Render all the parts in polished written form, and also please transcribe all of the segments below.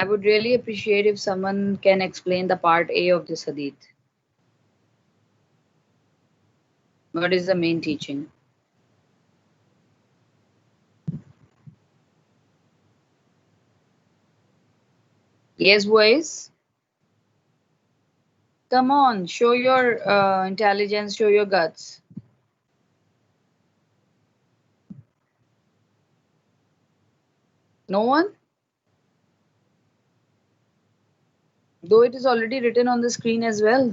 I would really appreciate if someone can explain the part A of this hadith. What is the main teaching? Yes, boys? Come on, show your intelligence, show your guts. No one? Though it is already written on the screen as well.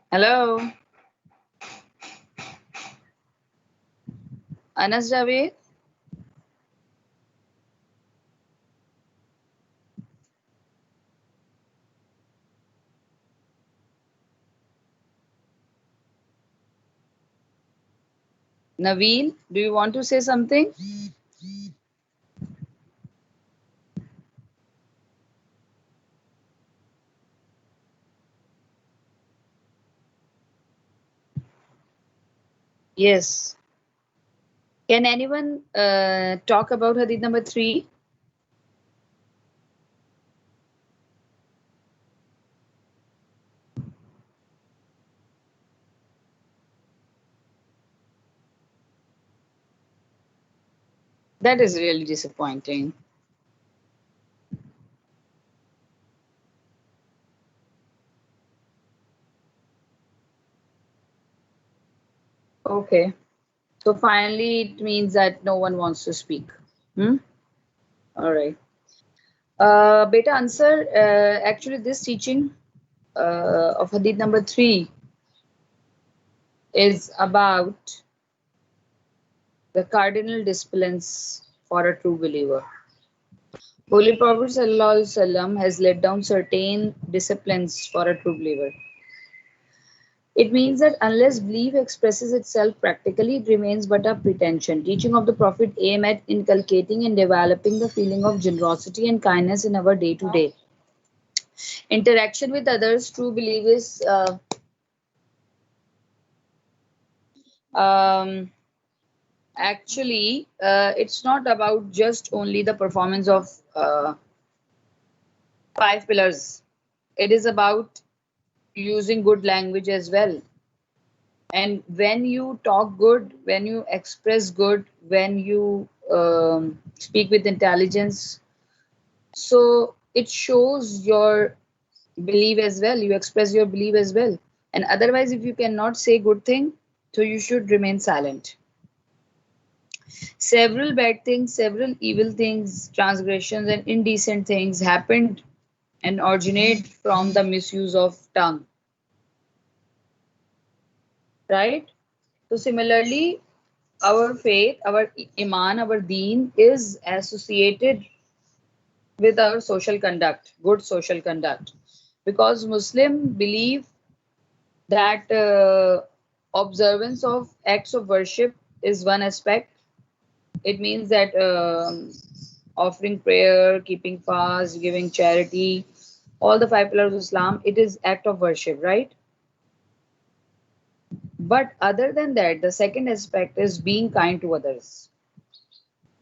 Hello? Anas Javed? Naveen, do you want to say something? Yes. Can anyone talk about hadith number 3? That is really disappointing. Okay. So finally, it means that no one wants to speak. All right. Beta answer. Actually, this teaching of hadith number 3 is about the cardinal disciplines for a true believer. Holy Prophet ﷺ has laid down certain disciplines for a true believer. It means that unless belief expresses itself practically, it remains but a pretension. Teaching of the Prophet aim at inculcating and developing the feeling of generosity and kindness in our day-to-day interaction with others. True belief is actually it's not about just only the performance of 5 pillars. It is about using good language as well. And when you talk good, when you express good, when you speak with intelligence, so it shows your belief as well. You express your belief as well. And otherwise, if you cannot say good thing, so you should remain silent. Several bad things, several evil things, transgressions and indecent things happened and originate from the misuse of tongue. Right? So similarly, our faith, our iman, our deen is associated with our social conduct, good social conduct. Because Muslim believe that observance of acts of worship is one aspect. It means that offering prayer, keeping fast, giving charity, all the 5 pillars of Islam, it is act of worship, right? But other than that, the second aspect is being kind to others.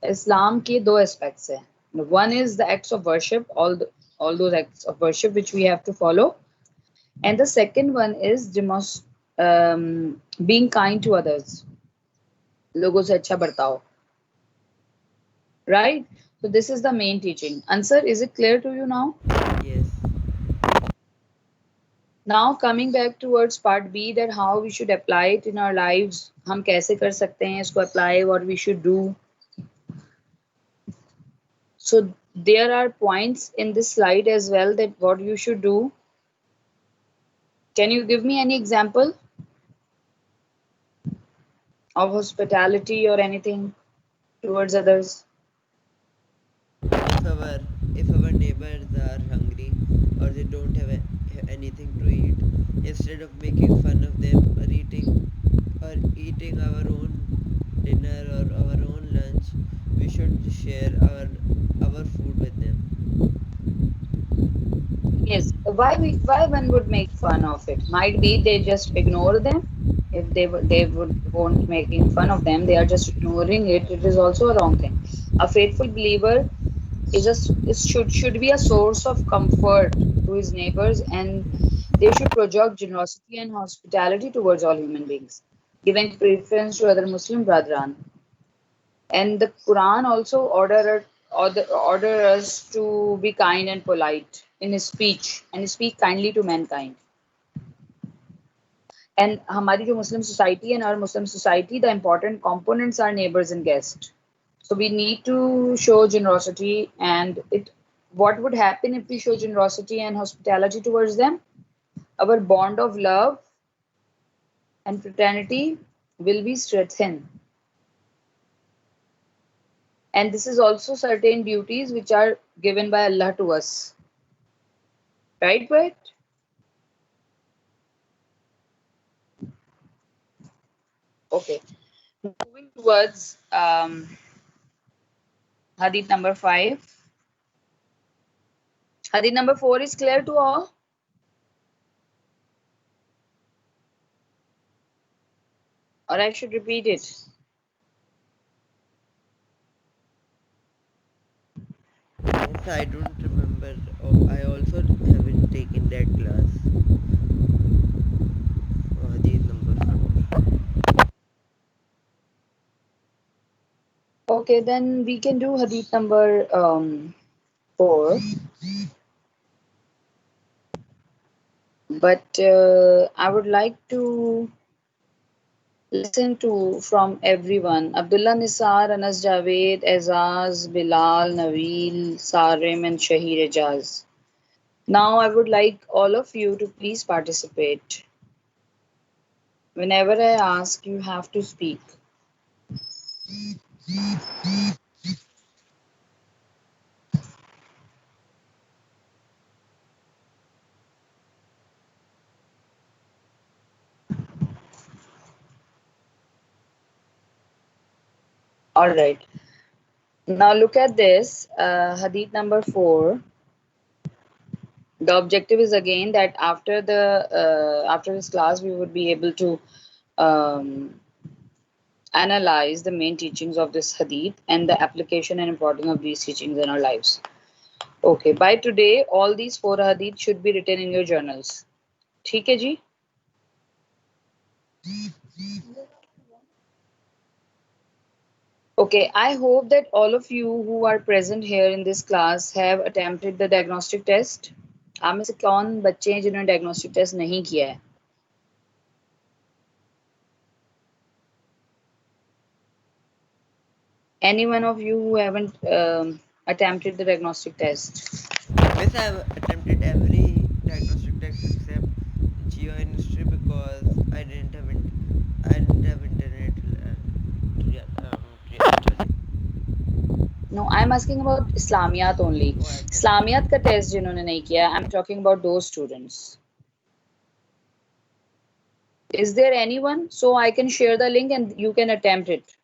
Islam के दो aspects हैं. One is the acts of worship, all those acts of worship which we have to follow, and the second one is being kind to others. लोगों से अच्छा बर्ताव. Right? So this is the main teaching. Answer, is it clear to you now? Yes. Now coming back towards part B, that how we should apply it in our lives. हम कैसे कर सकते हैं इसको apply, what we should do. So there are points in this slide as well that what you should do. Can you give me any example of hospitality or anything towards others? If our neighbors are hungry or they don't have anything to eat, instead of making fun of them or eating our own dinner or our own lunch, we should share our food with them. Yes. Why one would make fun of it? Might be they just ignore them. If they won't making fun of them, they are just ignoring it. It is also a wrong thing. A faithful believer should be a source of comfort to his neighbors, and they should project generosity and hospitality towards all human beings, giving preference to other Muslim brethren. And the Quran also order us to be kind and polite in his speech and speak kindly to mankind. And हमारी जो Muslim society and our Muslim society, the important components are neighbors and guests. So we need to show generosity, and it. What would happen if we show generosity and hospitality towards them? Our bond of love and fraternity will be strengthened. And this is also certain duties which are given by Allah to us. Right, right? Okay. Moving towards hadith number 5. Hadith number 4 is clear to all? Or I should repeat it? Yes, I don't remember. Oh, I also haven't taken that class. Hadith number 4. Okay, then we can do hadith number 4. But I would like to listen to from everyone. Abdullah Nisar, Anas Javed, Azaz, Bilal, Nabil, Sarim, and Shahir Ejaz. Now I would like all of you to please participate. Whenever I ask, you have to speak. All right. Now look at this. Hadith number 4. The objective is again that after this class we would be able to um, analyze the main teachings of this hadith and the application and importance of these teachings in our lives. Okay, by today all these 4 hadith should be written in your journals. ठीक है जी? Okay, I hope that all of you who are present here in this class have attempted the diagnostic test. आप में से कौन बच्चे हैं जिन्होंने diagnostic test नहीं किया है? Any one of you who haven't attempted the diagnostic test? Yes, I have attempted every diagnostic test except geo and history because I didn't have internet. Actually. No, I'm asking about Islamiyat only. Oh, I attempted. Islamiyat का test जिन्होंने नहीं किया, I'm talking about those students. Is there anyone? So I can share the link and you can attempt it.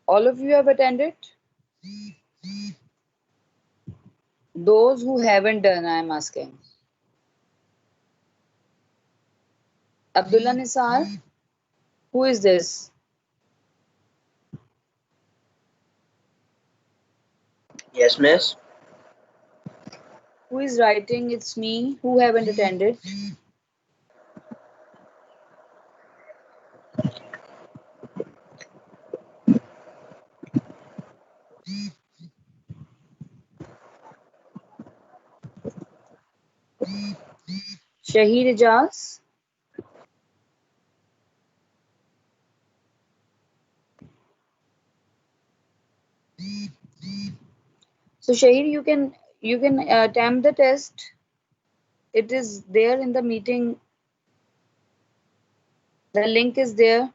All of you have attended? Those who haven't done, I'm asking. Abdullah Nisar, who is this? Yes, miss. Who is writing? It's me. Who haven't attended? Shahid Ijaz. So Shahid, you can attempt the test. It is there in the meeting. The link is there.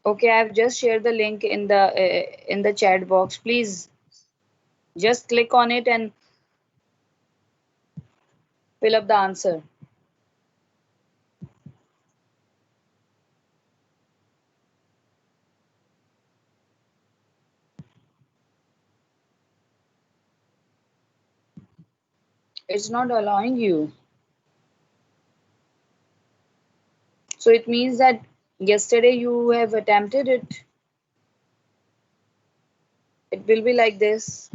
Okay, I've just shared the link in the chat box. Please just click on it and fill up the answer. It's not allowing you. So it means that yesterday you have attempted it. It will be like this.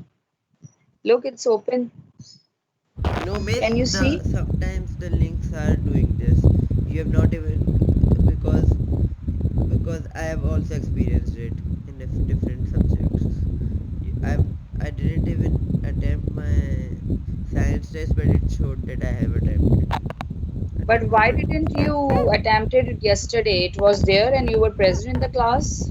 Look, it's open. No, miss, Can you the see? sometimes the links are doing this. You have not even because I have also experienced it in different subjects. I didn't even attempt my science test, but it showed that I have But why attempted it. didn't you attempted it yesterday? It was there and you were present in the class.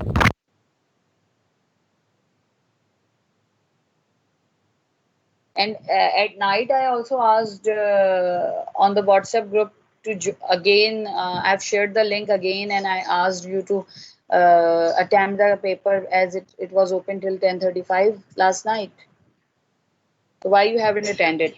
And at night, I also asked on the WhatsApp group to again. I've shared the link again, and I asked you to attempt the paper as it was open till 10:35 last night. So why you haven't attended?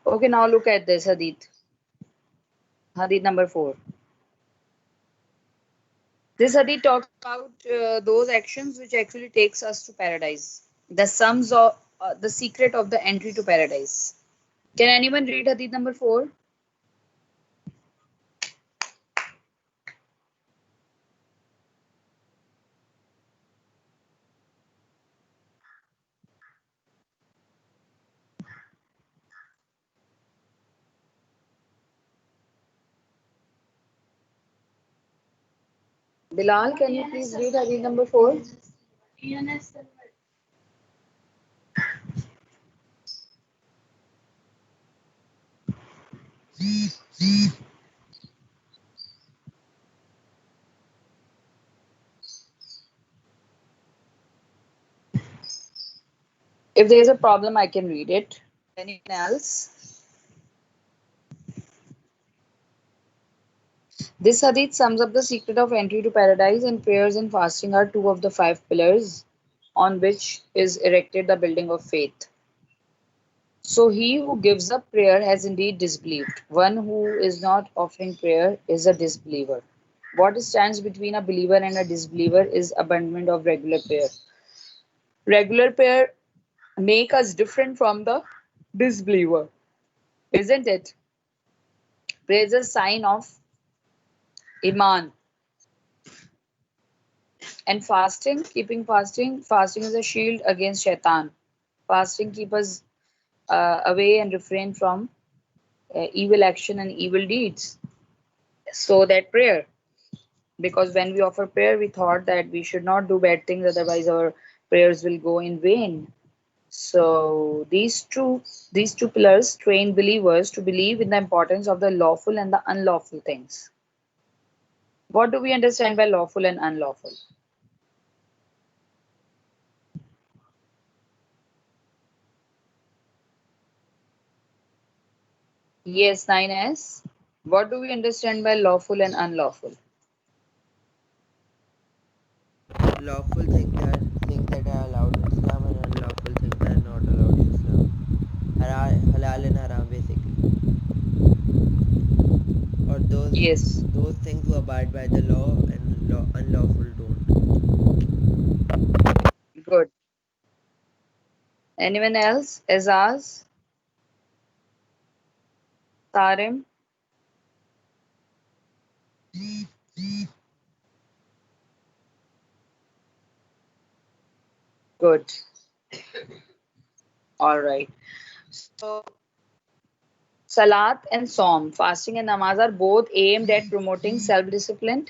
Okay, now look at this hadith. Hadith number 4. This hadith talks about those actions which actually takes us to paradise. The sums of the secret of the entry to paradise. Can anyone read hadith number 4? Bilal, can you please read hadith number 4? If there is a problem, I can read it. Anyone else? This hadith sums up the secret of entry to paradise, and prayers and fasting are two of the five pillars on which is erected the building of faith. So he who gives up prayer has indeed disbelieved. One who is not offering prayer is a disbeliever. What stands between a believer and a disbeliever is abandonment of regular prayer. Regular prayer make us different from the disbeliever, isn't it? Prayer is a sign of iman. And fasting, keeping fasting is a shield against shaitan. Fasting keeps us away and refrain from evil action and evil deeds. So that prayer, because when we offer prayer, we thought that we should not do bad things, otherwise our prayers will go in vain. So these two pillars train believers to believe in the importance of the lawful and the unlawful things. What do we understand by lawful and unlawful? Yes, 9S. What do we understand by lawful and unlawful? Lawful things that are allowed in Islam, and unlawful things that are not allowed in Islam. Halal and haram, basically, or Yes, those things who abide by the law and unlawful don't. good. Anyone else? Azaz, Tarim, good. All right. So Salat and Som, fasting and namaz are both aimed at promoting self-discipline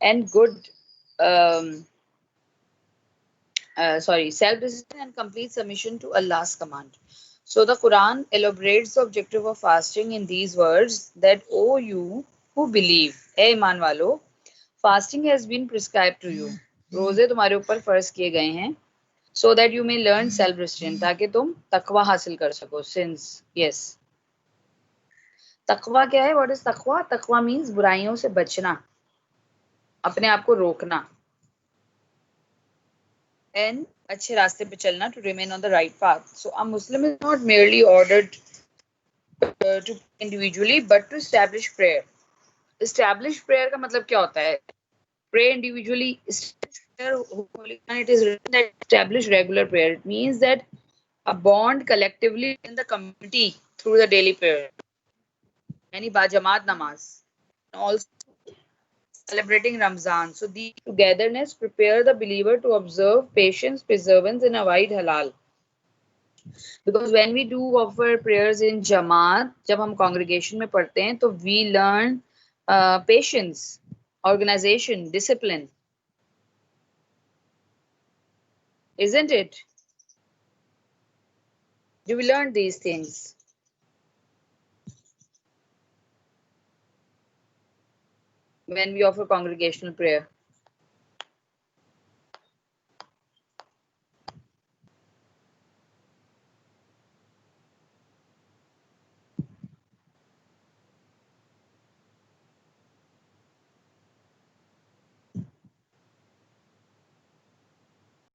and good, um, self-discipline and complete submission to Allah's command. So the Quran elaborates the objective of fasting in these words that, O you who believe, ए ईमान वालो, fasting has been prescribed to you. रोजे तुम्हारे ऊपर फर्ज किए गए हैं. so that you may learn self restraint, ताकि तुम तकवा हासिल कर सको. Since yes, तकवा क्या है? What is तकवा? तकवा means बुराइयों से बचना, अपने आप को रोकना, and अच्छे रास्ते पे चलना, to remain on the right path. So a Muslim is not merely ordered to individually, but to establish prayer. Establish prayer का मतलब क्या होता है? Pray individually. And it is written that establish regular prayer. It means that a bond collectively in the community through the daily prayer. Yani Bajamaat namaz. Also celebrating Ramzan. So these togetherness prepare the believer to observe patience, perseverance, and avoid halal. Because when we do offer prayers in Jamaat, जब हम congregation में पढ़ते हैं, तो we learn patience, organization, discipline. Isn't it? Do we learn these things? When we offer congregational prayer.